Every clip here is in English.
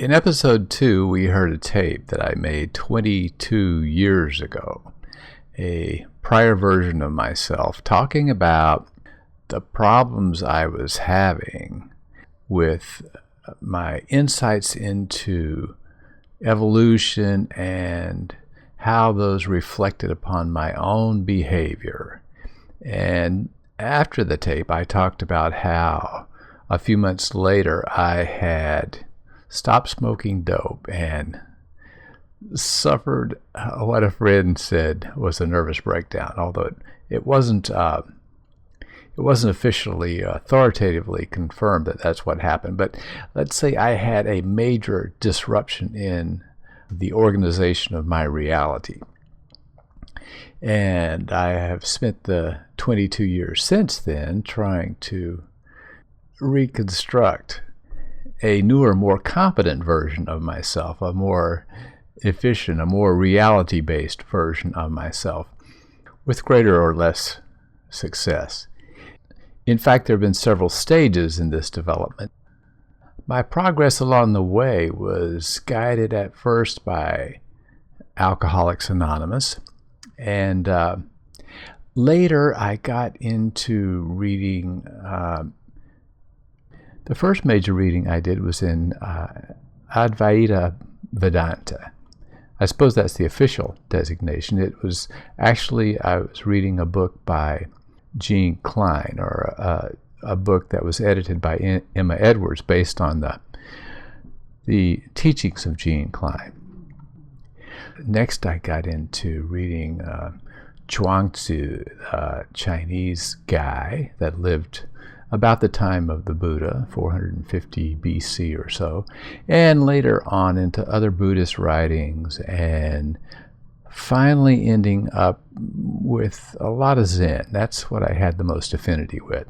In episode 2, we heard a tape that I made 22 years ago, a prior version of myself talking about the problems I was having with my insights into evolution and how those reflected upon my own behavior. And after the tape, I talked about how a few months later I had stopped smoking dope and suffered what a friend said was a nervous breakdown, although it wasn't officially authoritatively confirmed that that's what happened. But let's say I had a major disruption in the organization of my reality. And I have spent the 22 years since then trying to reconstruct a newer, more competent version of myself, a more efficient, a more reality-based version of myself, with greater or less success. In fact, there have been several stages in this development. My progress along the way was guided at first by Alcoholics Anonymous, and later I got into reading. The first major reading I did was in Advaita Vedanta. I suppose that's the official designation. It was actually, I was reading a book by Gene Klein, or a book that was edited by Emma Edwards based on the teachings of Gene Klein. Next, I got into reading Chuangzi, a Chinese guy that lived about the time of the Buddha, 450 BC or so, and later on into other Buddhist writings, and finally ending up with a lot of Zen. That's what I had the most affinity with.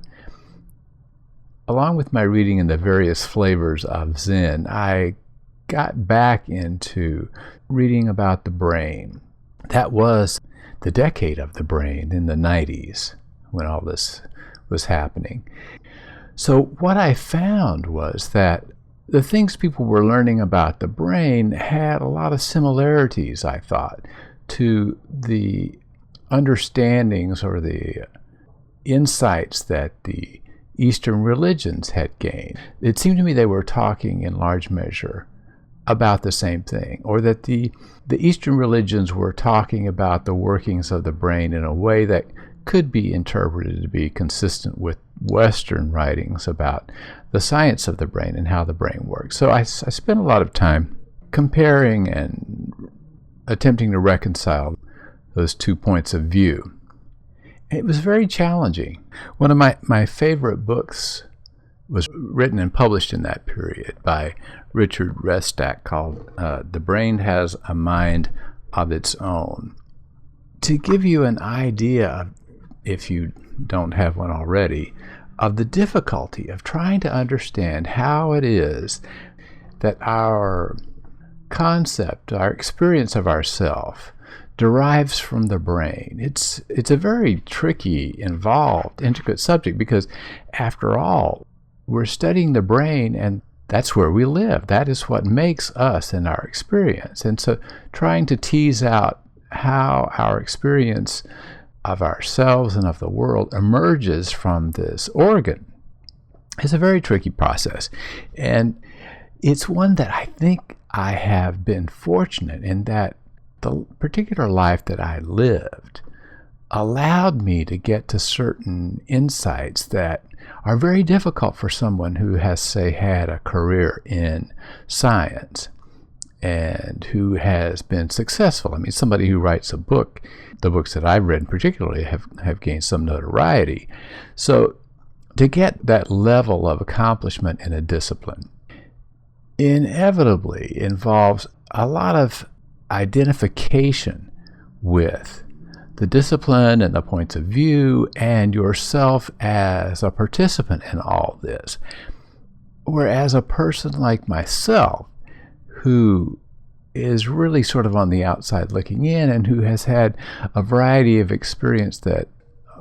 Along with my reading in the various flavors of Zen, I got back into reading about the brain. That was the decade of the brain in the 90s when all this was happening. So what I found was that the things people were learning about the brain had a lot of similarities, I thought, to the understandings or the insights that the Eastern religions had gained. It seemed to me they were talking in large measure about the same thing, or that the Eastern religions were talking about the workings of the brain in a way that could be interpreted to be consistent with Western writings about the science of the brain and how the brain works. So I spent a lot of time comparing and attempting to reconcile those two points of view. It was very challenging. One of my favorite books was written and published in that period by Richard Restak called The Brain Has a Mind of Its Own. To give you an idea, if you don't have one already, of the difficulty of trying to understand how it is that our concept, our experience of ourself, derives from the brain. It's a very tricky, involved, intricate subject because, after all, we're studying the brain and that's where we live. That is what makes us in our experience. And so trying to tease out how our experience of ourselves and of the world emerges from this organ is a very tricky process. And it's one that I think I have been fortunate in that the particular life that I lived allowed me to get to certain insights that are very difficult for someone who has, say, had a career in science and who has been successful. I mean, somebody who writes a book, the books that I've read particularly have gained some notoriety. So to get that level of accomplishment in a discipline inevitably involves a lot of identification with the discipline and the points of view and yourself as a participant in all this. Whereas a person like myself, who is really sort of on the outside looking in and who has had a variety of experience that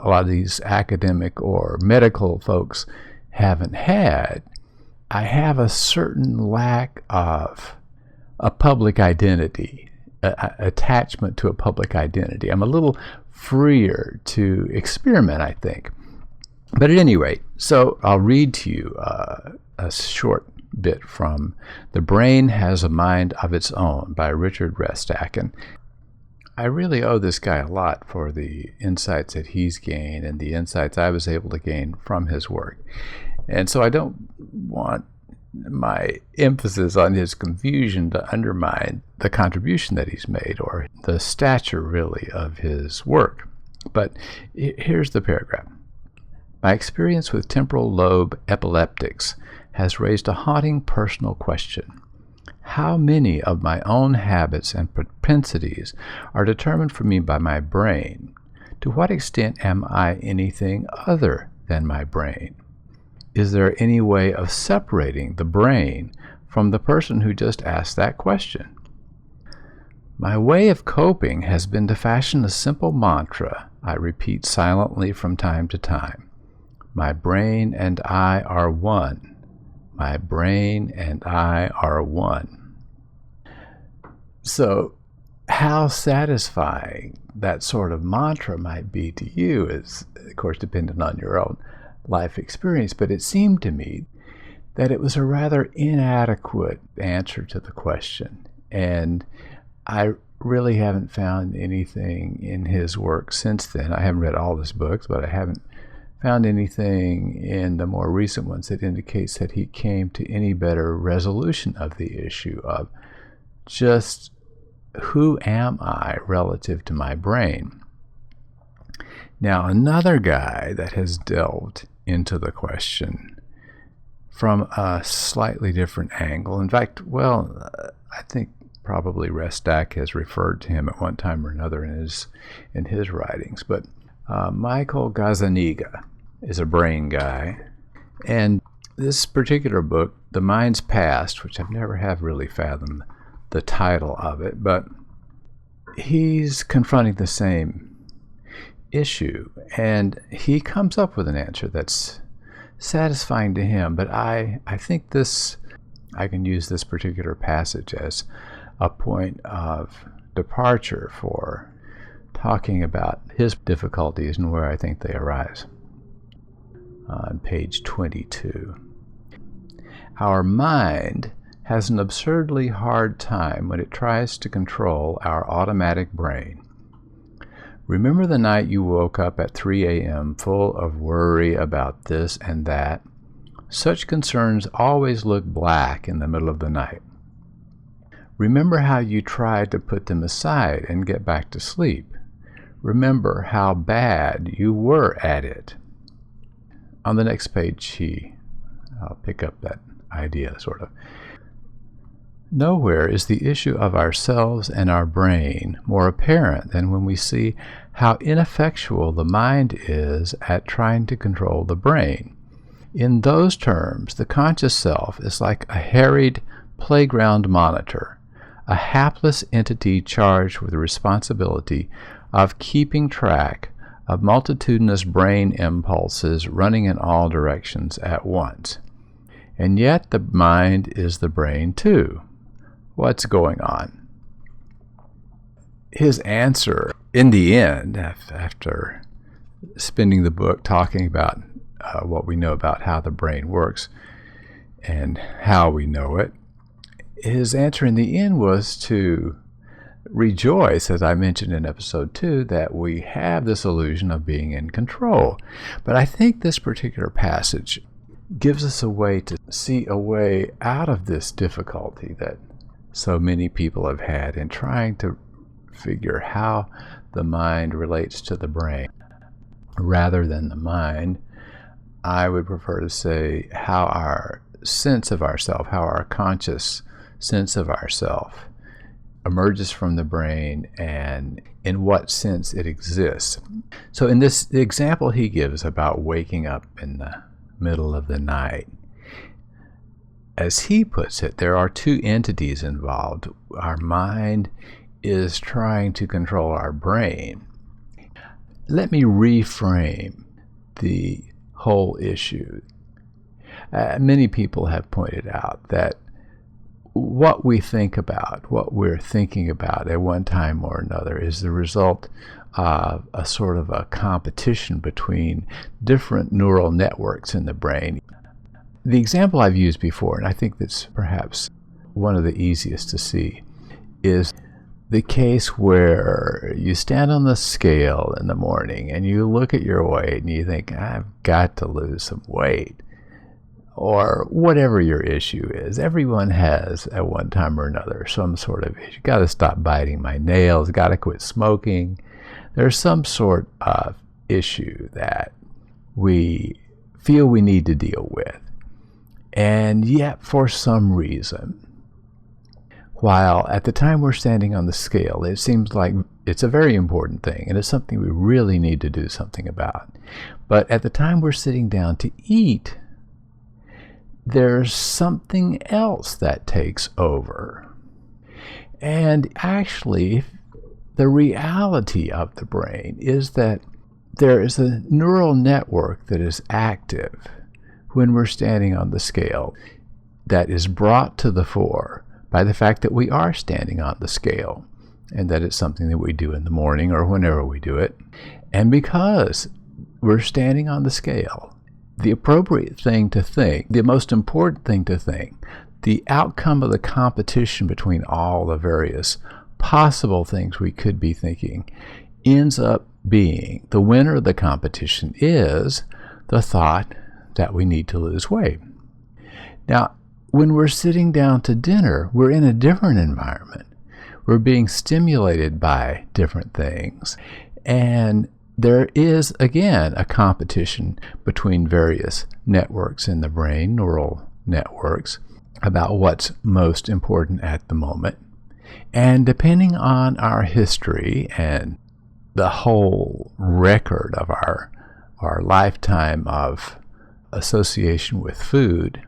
a lot of these academic or medical folks haven't had, I have a certain lack of a public identity, attachment to a public identity. I'm a little freer to experiment, I think. But at any rate, so I'll read to you a short bit from The Brain Has a Mind of Its Own by Richard Restak. And I really owe this guy a lot for the insights that he's gained and the insights I was able to gain from his work. And so I don't want my emphasis on his confusion to undermine the contribution that he's made or the stature, really, of his work. But here's the paragraph. My experience with temporal lobe epileptics has raised a haunting personal question. How many of my own habits and propensities are determined for me by my brain? To what extent am I anything other than my brain? Is there any way of separating the brain from the person who just asked that question? My way of coping has been to fashion a simple mantra I repeat silently from time to time. My brain and I are one. My brain and I are one. So, how satisfying that sort of mantra might be to you is, of course, dependent on your own life experience, but it seemed to me that it was a rather inadequate answer to the question. And I really haven't found anything in his work since then. I haven't read all his books, but I haven't found anything in the more recent ones that indicates that he came to any better resolution of the issue of just who am I relative to my brain. Now, another guy that has delved into the question from a slightly different angle, in fact, I think probably Restak has referred to him at one time or another in his writings, but Michael Gazzaniga is a brain guy, and this particular book, The Mind's Past, which I've never have really fathomed the title of it, but he's confronting the same issue, and he comes up with an answer that's satisfying to him. But I think I can use this particular passage as a point of departure for talking about his difficulties and where I think they arise. On page 22. Our mind has an absurdly hard time when it tries to control our automatic brain. Remember the night you woke up at 3 a.m. full of worry about this and that? Such concerns always look black in the middle of the night. Remember how you tried to put them aside and get back to sleep. Remember how bad you were at it. On the next page, I'll pick up that idea, sort of. Nowhere is the issue of ourselves and our brain more apparent than when we see how ineffectual the mind is at trying to control the brain. In those terms, the conscious self is like a harried playground monitor, a hapless entity charged with the responsibility of keeping track of multitudinous brain impulses running in all directions at once. And yet the mind is the brain too. What's going on? His answer, in the end, after spending the book talking about what we know about how the brain works and how we know it, his answer in the end was to rejoice, as I mentioned in episode 2, that we have this illusion of being in control. But I think this particular passage gives us a way to see a way out of this difficulty that so many people have had in trying to figure how the mind relates to the brain. Rather than the mind, I would prefer to say how our sense of ourself, how our conscious sense of ourself emerges from the brain and in what sense it exists. So in this example he gives about waking up in the middle of the night, as he puts it, there are two entities involved. Our mind is trying to control our brain. Let me reframe the whole issue. Many people have pointed out that what we think about, what we're thinking about at one time or another, is the result of a sort of a competition between different neural networks in the brain. The example I've used before, and I think that's perhaps one of the easiest to see, is the case where you stand on the scale in the morning and you look at your weight and you think, I've got to lose some weight. Or whatever your issue is. Everyone has, at one time or another, some sort of issue. Got to stop biting my nails, got to quit smoking. There's some sort of issue that we feel we need to deal with. And yet, for some reason, while at the time we're standing on the scale, it seems like it's a very important thing, and it's something we really need to do something about. But at the time we're sitting down to eat, there's something else that takes over. And actually, the reality of the brain is that there is a neural network that is active when we're standing on the scale that is brought to the fore by the fact that we are standing on the scale and that it's something that we do in the morning or whenever we do it. And because we're standing on the scale, the appropriate thing to think, the most important thing to think, the outcome of the competition between all the various possible things we could be thinking ends up being, the winner of the competition is the thought that we need to lose weight. Now, when we're sitting down to dinner, we're in a different environment. We're being stimulated by different things. And there is, again, a competition between various networks in the brain, neural networks, about what's most important at the moment. And depending on our history and the whole record of our lifetime of association with food,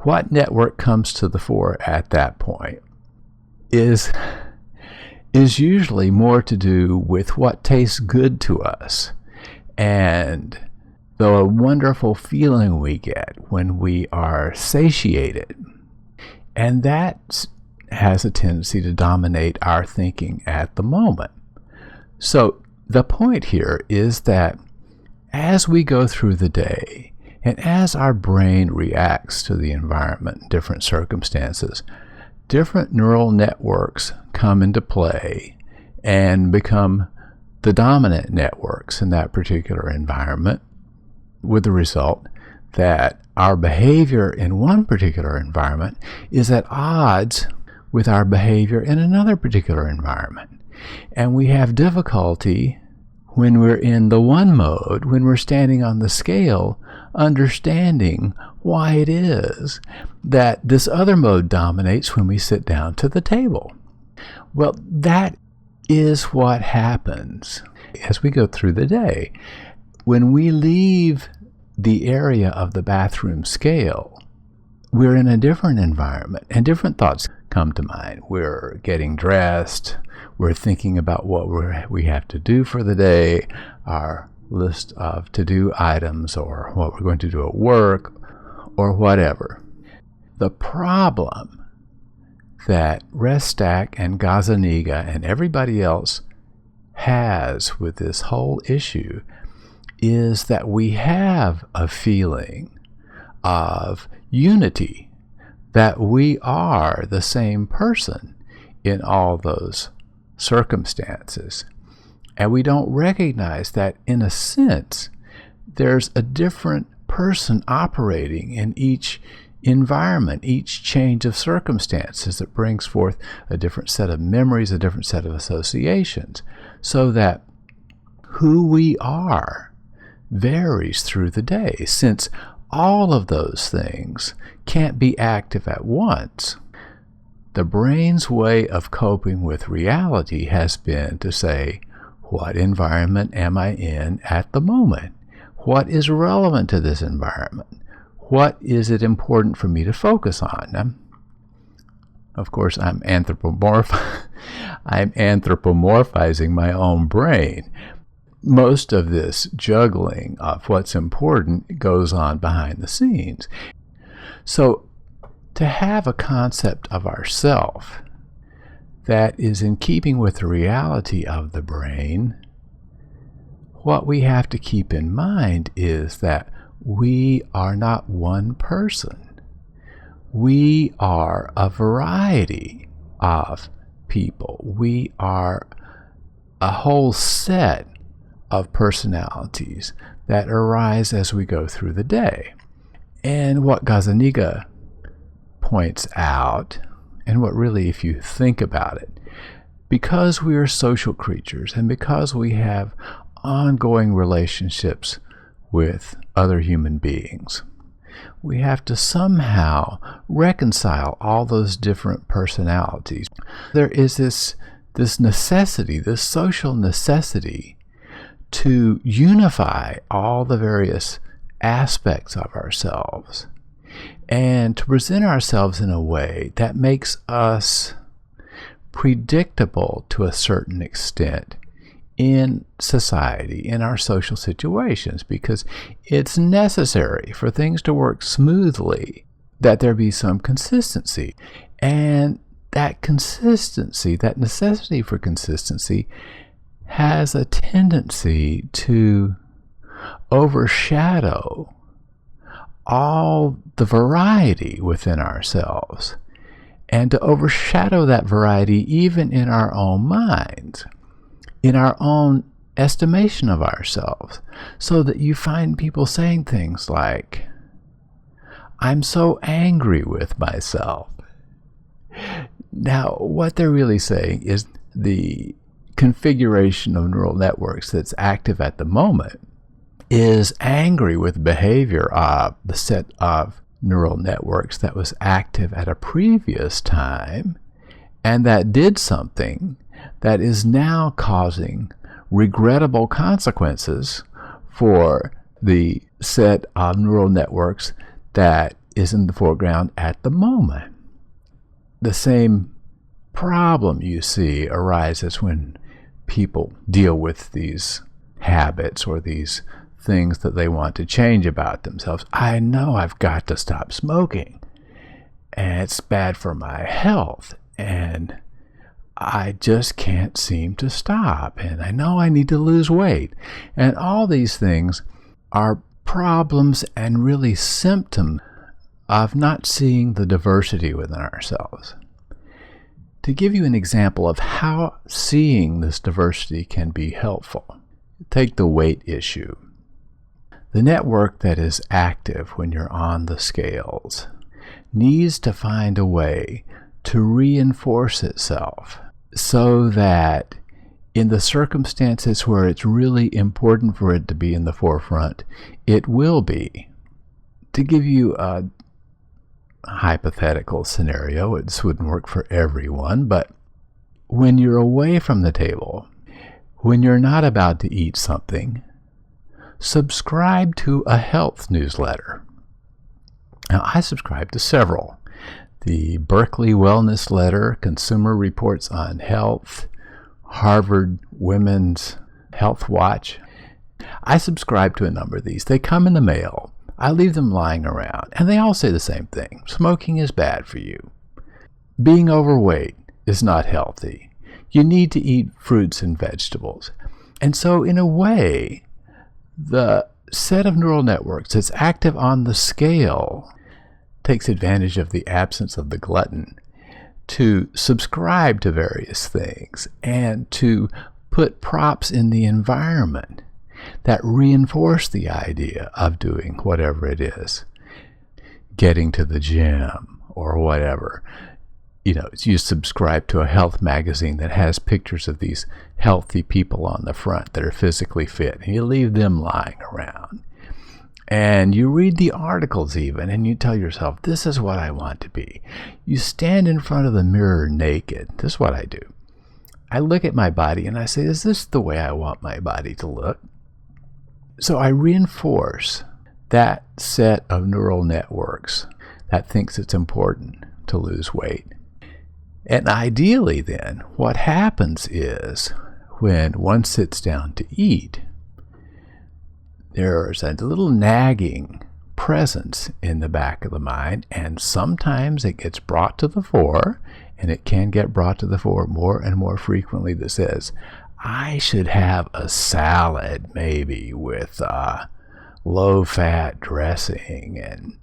what network comes to the fore at that point is usually more to do with what tastes good to us and the wonderful feeling we get when we are satiated. And that has a tendency to dominate our thinking at the moment. So the point here is that as we go through the day and as our brain reacts to the environment, different circumstances, different neural networks come into play and become the dominant networks in that particular environment, with the result that our behavior in one particular environment is at odds with our behavior in another particular environment. And we have difficulty when we're in the one mode, when we're standing on the scale, understanding why it is that this other mode dominates when we sit down to the table. Well, that is what happens as we go through the day. When we leave the area of the bathroom scale, we're in a different environment and different thoughts come to mind. We're getting dressed, we're thinking about what we have to do for the day, our list of to-do items, or what we're going to do at work, or whatever. The problem that Restak and Gazzaniga and everybody else has with this whole issue is that we have a feeling of unity, that we are the same person in all those circumstances. And we don't recognize that, in a sense, there's a different person operating in each environment, each change of circumstances that brings forth a different set of memories, a different set of associations, so that who we are varies through the day, since all of those things can't be active at once. The brain's way of coping with reality has been to say, what environment am I in at the moment? What is relevant to this environment? What is it important for me to focus on? Of course, I'm anthropomorphizing my own brain. Most of this juggling of what's important goes on behind the scenes. So to have a concept of ourself that is in keeping with the reality of the brain, what we have to keep in mind is that we are not one person. We are a variety of people. We are a whole set of personalities that arise as we go through the day. And what Gazzaniga points out, and what really, if you think about it, because we are social creatures and because we have ongoing relationships with other human beings, we have to somehow reconcile all those different personalities. There is this necessity, this social necessity, to unify all the various aspects of ourselves and to present ourselves in a way that makes us predictable to a certain extent in society, in our social situations, because it's necessary for things to work smoothly that there be some consistency. And that consistency, that necessity for consistency, has a tendency to overshadow all the variety within ourselves, and to overshadow that variety even in our own minds, in our own estimation of ourselves, so that you find people saying things like, "I'm so angry with myself." Now, what they're really saying is the configuration of neural networks that's active at the moment is angry with behavior of the set of neural networks that was active at a previous time, and that did something that is now causing regrettable consequences for the set of neural networks that is in the foreground at the moment. The same problem you see arises when people deal with these habits or these things that they want to change about themselves. I know I've got to stop smoking, and it's bad for my health, and I just can't seem to stop, and I know I need to lose weight. And all these things are problems and really symptoms of not seeing the diversity within ourselves. To give you an example of how seeing this diversity can be helpful, take the weight issue. The network that is active when you're on the scales needs to find a way to reinforce itself so that in the circumstances where it's really important for it to be in the forefront, it will be. To give you a hypothetical scenario, this wouldn't work for everyone, but when you're away from the table, when you're not about to eat something, subscribe to a health newsletter. Now, I subscribe to several. The Berkeley Wellness Letter, Consumer Reports on Health, Harvard Women's Health Watch. I subscribe to a number of these. They come in the mail. I leave them lying around, and they all say the same thing. Smoking is bad for you. Being overweight is not healthy. You need to eat fruits and vegetables. And so, in a way, the set of neural networks that's active on the scale takes advantage of the absence of the glutton to subscribe to various things and to put props in the environment that reinforce the idea of doing whatever it is, getting to the gym or whatever. You subscribe to a health magazine that has pictures of these healthy people on the front that are physically fit, and you leave them lying around. And you read the articles even, and you tell yourself, this is what I want to be. You stand in front of the mirror naked. This is what I do. I look at my body and I say, is this the way I want my body to look? So I reinforce that set of neural networks that thinks it's important to lose weight. And ideally then, what happens is when one sits down to eat, there's a little nagging presence in the back of the mind, and sometimes it gets brought to the fore, and it can get brought to the fore more and more frequently, that says, I should have a salad maybe with low-fat dressing, and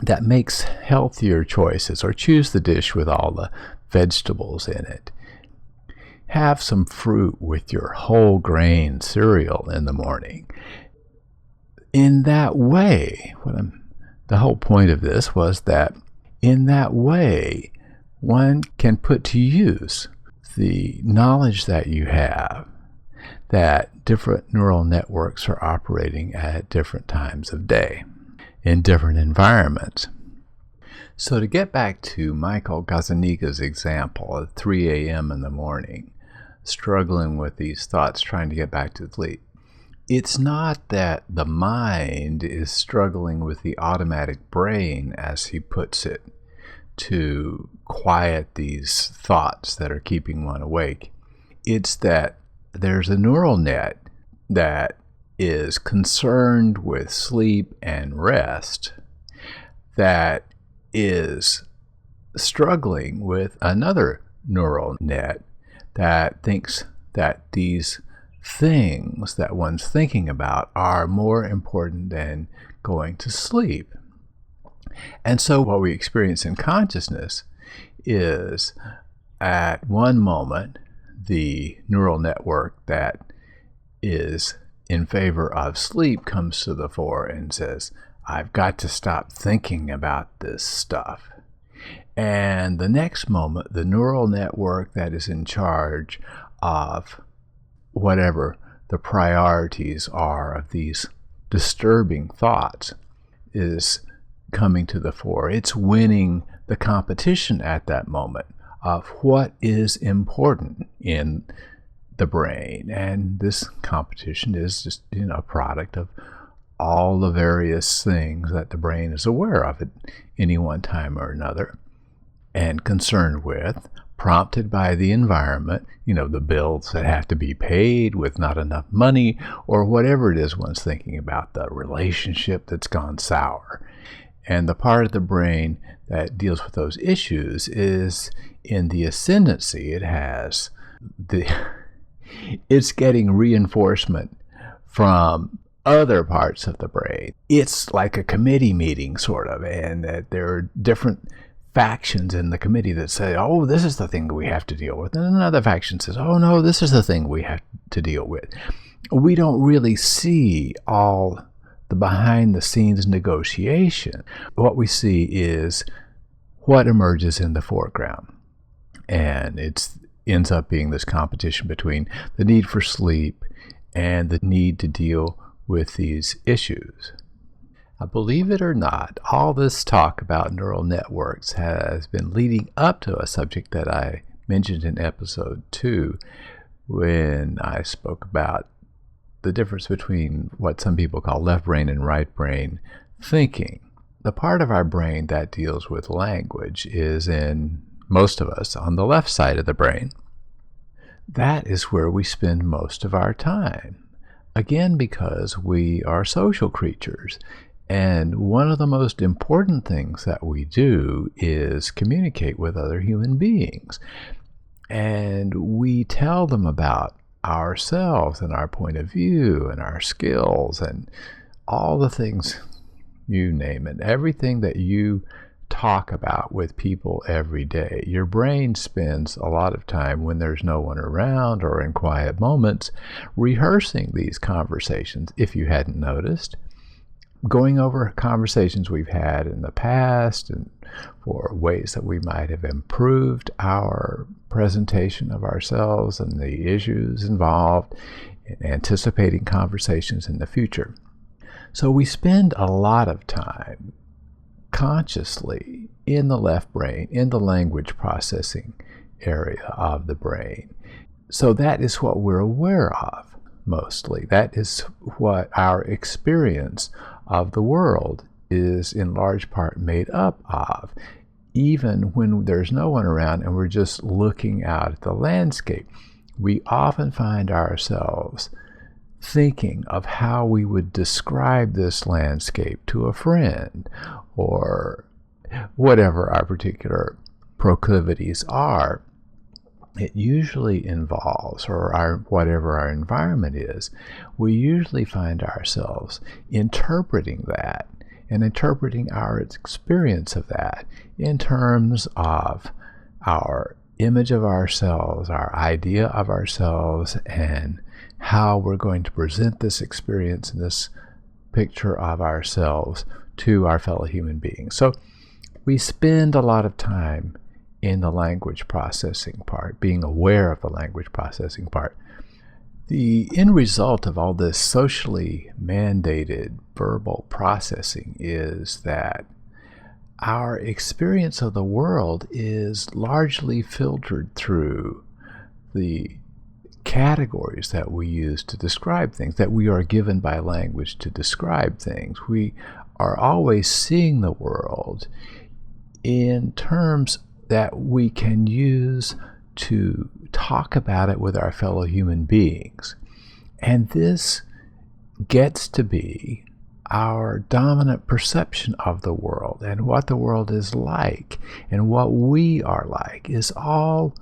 that makes healthier choices, or choose the dish with all the vegetables in it. Have some fruit with your whole grain cereal in the morning. In that way, the whole point of this was that in that way, one can put to use the knowledge that you have that different neural networks are operating at different times of day in different environments. So to get back to Michael Gazzaniga's example at 3 a.m. in the morning, struggling with these thoughts, trying to get back to sleep, it's not that the mind is struggling with the automatic brain, as he puts it, to quiet these thoughts that are keeping one awake. It's that there's a neural net that is concerned with sleep and rest that is struggling with another neural net that thinks that these things that one's thinking about are more important than going to sleep. And so what we experience in consciousness is, at one moment, the neural network that is in favor of sleep comes to the fore and says, I've got to stop thinking about this stuff. And the next moment, the neural network that is in charge of whatever the priorities are of these disturbing thoughts is coming to the fore. It's winning the competition at that moment of what is important in the brain. And this competition is just, a product of all the various things that the brain is aware of at any one time or another and concerned with, prompted by the environment, the bills that have to be paid with not enough money, or whatever it is one's thinking about, the relationship that's gone sour. And the part of the brain that deals with those issues is in the ascendancy. It's getting reinforcement from other parts of the brain. It's like a committee meeting, sort of, and that there are different factions in the committee that say, oh, this is the thing we have to deal with. And another faction says, oh, no, this is the thing we have to deal with. We don't really see all the behind-the-scenes negotiation. What we see is what emerges in the foreground. And it ends up being this competition between the need for sleep and the need to deal with these issues. Now, believe it or not, all this talk about neural networks has been leading up to a subject that I mentioned in episode 2 when I spoke about the difference between what some people call left brain and right brain thinking. The part of our brain that deals with language is in most of us on the left side of the brain. That is where we spend most of our time. Again, because we are social creatures. And one of the most important things that we do is communicate with other human beings. And we tell them about ourselves and our point of view and our skills and all the things, you name it, everything that you talk about with people every day. Your brain spends a lot of time when there's no one around or in quiet moments rehearsing these conversations, if you hadn't noticed. Going over conversations we've had in the past and for ways that we might have improved our presentation of ourselves and the issues involved in anticipating conversations in the future. So we spend a lot of time consciously in the left brain, in the language processing area of the brain. So that is what we're aware of mostly. That is what our experience of the world is in large part made up of, even when there's no one around and we're just looking out at the landscape. We often find ourselves thinking of how we would describe this landscape to a friend, or whatever our particular proclivities are, it usually involves, or whatever our environment is, we usually find ourselves interpreting that and interpreting our experience of that in terms of our image of ourselves, our idea of ourselves, and how we're going to present this experience and this picture of ourselves to our fellow human beings. So we spend a lot of time in the language processing part, being aware of the language processing part. The end result of all this socially mandated verbal processing is that our experience of the world is largely filtered through the categories that we use to describe things, that we are given by language to describe things. We are always seeing the world in terms that we can use to talk about it with our fellow human beings. And this gets to be our dominant perception of the world, and what the world is like and what we are like is all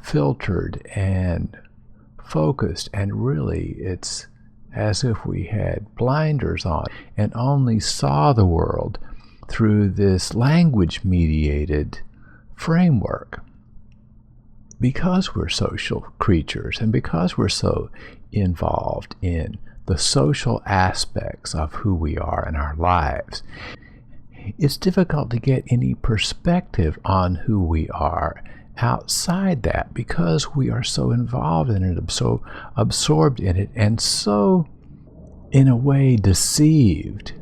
filtered and focused, and really it's as if we had blinders on and only saw the world through this language-mediated framework. Because we're social creatures, and because we're so involved in the social aspects of who we are in our lives, it's difficult to get any perspective on who we are outside that, because we are so involved in it, so absorbed in it, and so, in a way, deceived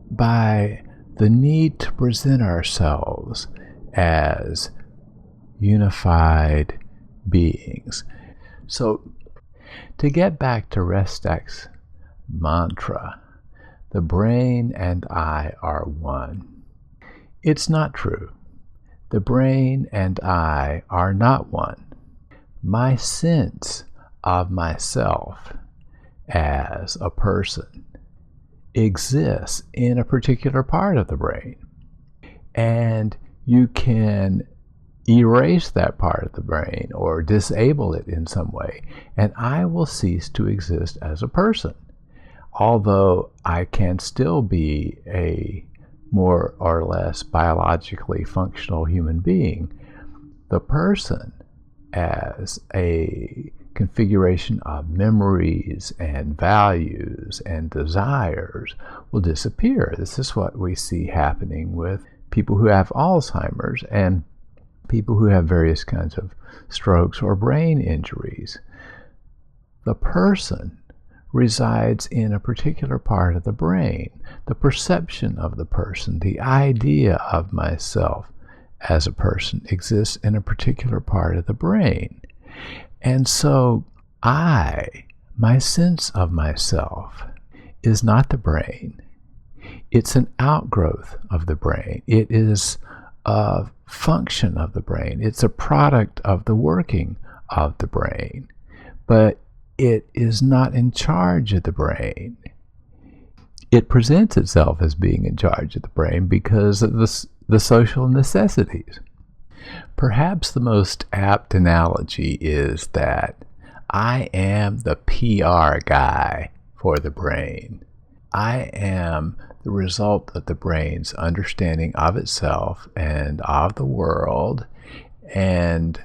by the need to present ourselves as unified beings. So, to get back to Restak's mantra, the brain and I are one. It's not true. The brain and I are not one. My sense of myself as a person exists in a particular part of the brain, and you can erase that part of the brain or disable it in some way, and I will cease to exist as a person. Although I can still be a more or less biologically functional human being, the person as a configuration of memories and values and desires will disappear. This is what we see happening with people who have Alzheimer's and people who have various kinds of strokes or brain injuries. The person resides in a particular part of the brain. The perception of the person, the idea of myself as a person, exists in a particular part of the brain. And so my sense of myself is not the brain. It's an outgrowth of the brain. It is a function of the brain. It's a product of the working of the brain. But it is not in charge of the brain. It presents itself as being in charge of the brain because of the social necessities. Perhaps the most apt analogy is that I am the PR guy for the brain. I am the result of the brain's understanding of itself and of the world, and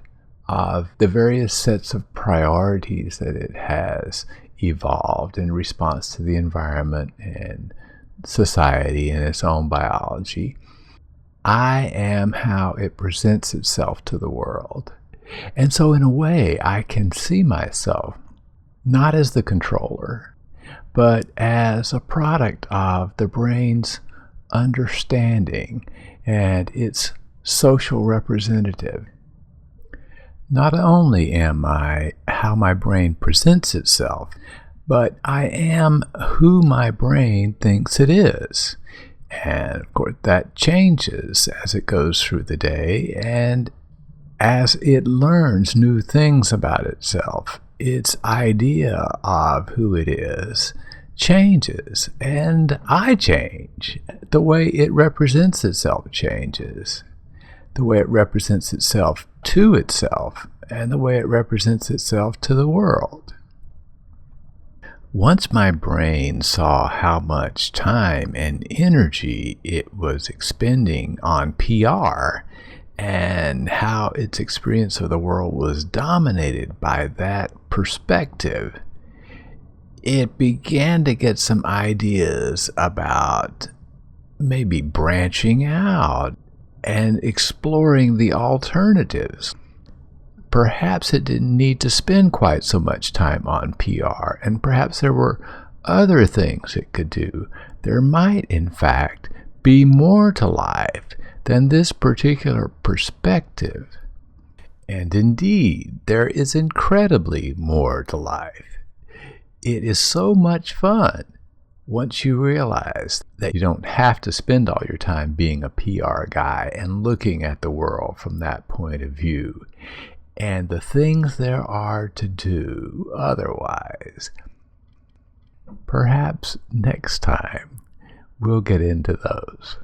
of the various sets of priorities that it has evolved in response to the environment and society and its own biology. I am how it presents itself to the world. And so in a way, I can see myself not as the controller, but as a product of the brain's understanding and its social representative. Not only am I how my brain presents itself, but I am who my brain thinks it is. And of course that changes as it goes through the day and as it learns new things about itself its idea of who it is changes, and I change. The way it represents itself changes. The way it represents itself to itself, and the way it represents itself to the world. Once my brain saw how much time and energy it was expending on PR, and how its experience of the world was dominated by that perspective, it began to get some ideas about maybe branching out and exploring the alternatives. Perhaps it didn't need to spend quite so much time on PR, and perhaps there were other things it could do. There might, in fact, be more to life than this particular perspective. And indeed, there is incredibly more to life. It is so much fun once you realize that you don't have to spend all your time being a PR guy and looking at the world from that point of view, and the things there are to do otherwise. Perhaps next time we'll get into those.